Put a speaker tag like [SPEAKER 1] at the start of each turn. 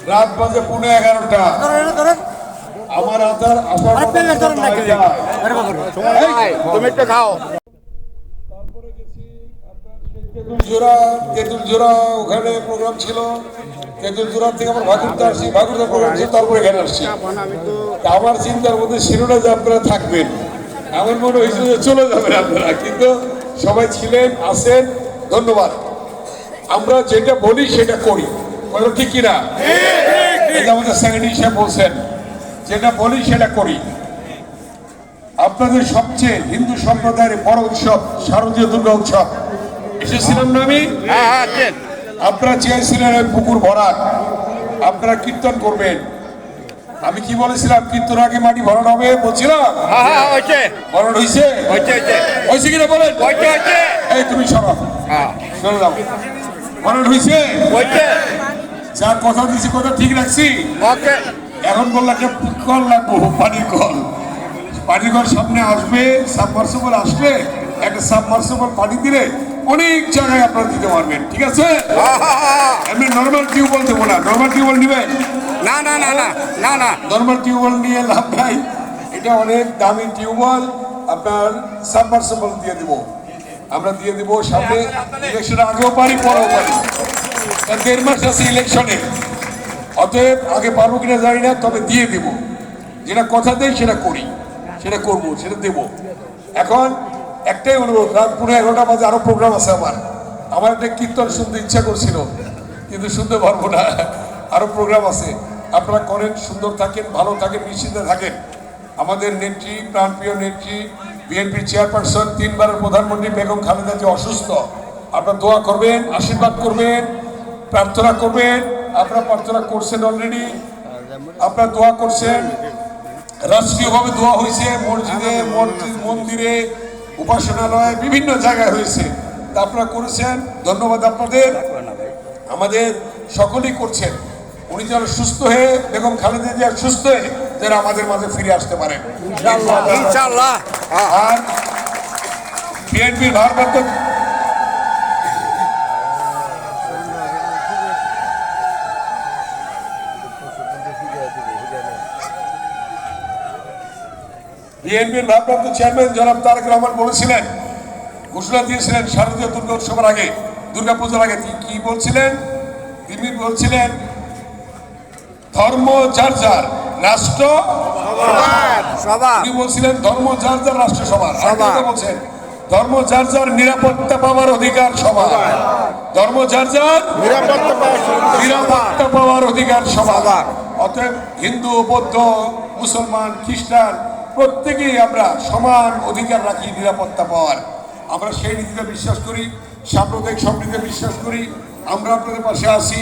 [SPEAKER 1] রাত বাজে 11:15। আমার আধার তুমি একটু খাও। তারপরে গেছি তেঁতুলজোড়া, ওখানে প্রোগ্রাম ছিল। তেঁতুলজোড়া থেকে আমার ভাগুরদা আসছি, ভাগুরদা প্রোগ্রাম ছিল, তারপরে এখানে আসছি। আমার চিন্তার মধ্যে ছিল না যে আপনারা থাকবেন, আমার মনে হয়েছিল যে চলে যাবেন আপনারা, কিন্তু সবাই ছিলেন, আছেন, ধন্যবাদ। আমরা যেটা বলি সেটা করি, বলো ঠিক কিনা? আমাদের সেক্রেটারি সাহেব বলছেন যেটা বলি সেটা করি। আপনাদের সবচেয়ে হিন্দু সম্প্রদায়ের বড় উৎসব শারদীয় দুর্গা উৎসব এসেছিলাম না আমি? আপনারা চেয়েছিলেন ওই পুকুর ভরাট, আপনারা কীর্তন করবেন। আমি কি বলেছিলাম? কীর্তন আগে মাটি ভরাট হবে বলছিলাম। ভরাট হয়েছে? হয়েছে কিনা বলেন? এই তুমি সরো, সরে যাও। ভরাট হয়েছে? যার কথা দিয়েছি কথা ঠিক রাখছি। এখন বললাম একটা কল লাগবো, পানির কল। পানির কল সামনে আসবে, সাবমার্সিবল আসলে একটা সাবমার্সিবল পানি দিলে অনেক জায়গায় আপনারা দিতে পারবেন, ঠিক আছে? এমনি নর্মাল টিউবওয়েল দেবো না। নর্মাল টিউবওয়েল নেবেন? না না না না না না, নর্মাল টিউবওয়েল নিয়ে লাভ নাই, এটা অনেক দামি টিউবওয়েল। আপনার সাবমার্সিবল দিয়ে দিব, আমরা দিয়ে দিব। সামনে ইলেকশনের আগেও পারি, পরেও পারি, 1.5 মাস আছে ইলেকশনে। অতএব আগে পারবো কিনা জানি না, তবে দিয়ে দেব। যেটা কথা দেয় সেটা করি, সেটা করবো, সেটা দেব। এখন একটাই অনুরোধ, রাত 11:30 বাজে আরো প্রোগ্রাম আছে। আমার একটা কীর্তন শুনতে ইচ্ছা করছিল, কিন্তু শুনতে পারবো না, আরো প্রোগ্রাম আছে। আপনারা করেন, সুন্দর থাকেন, ভালো থাকেন, নিশ্চিন্তে থাকেন। আমাদের নেত্রী, প্রাণপ্রিয় নেত্রী, বিএনপি চেয়ারপারসন, 3 বারের প্রধানমন্ত্রী বেগম খালেদা জিয়া অসুস্থ। আপনারা দোয়া করবেন, আশীর্বাদ করবেন, প্রার্থনা করবেন। আপনারা প্রার্থনা করছেন অলরেডি, আপনারা দোয়া করছেন, রাষ্ট্রীয়ভাবে দোয়া হয়েছে, মসজিদে, মন্দিরে, উপাসনালয়ে, বিভিন্ন জায়গায় হয়েছে, তা আপনারা করেছেন, ধন্যবাদ আপনাদের। আমাদের সকলেই করছেন। উনি যেন সুস্থ হয়ে, বেগম খালেদা জিয়া সুস্থ হয়ে যেন আমাদের মাঝে ফিরে আসতে পারেন ইনশাআল্লাহ। আর বিএনপির ভারপ্রাপ্ত চেয়ারম্যান জনাব তারেক রহমান বলেছিলেন, ঘোষণা দিয়েছিলেন শারদীয় দুর্গা উৎসবের আগে, দুর্গা পূজার আগে। কি বলছিলেন? তিনি বলছিলেন ধর্ম যার যার, রাষ্ট্র সবার। তিনি বলছিলেন ধর্ম যার যার, রাষ্ট্র সবার। বলছেন ধর্ম যার যার, নিরাপত্তা পাওয়ার অধিকার সবার। ধর্ম যার যার, নিরাপত্তা পাওয়ার অধিকার সবার। অতএব হিন্দু, বৌদ্ধ, মুসলমান, খ্রিস্টান প্রত্যেকেই আমরা সমান অধিকার রাখি নিরাপত্তা পাওয়ার। আমরা সেই নীতিতে বিশ্বাস করি, সাম্প্রদায়িক সম্প্রীতিতে বিশ্বাস করি। আমরা আপনাদের পাশে আছি।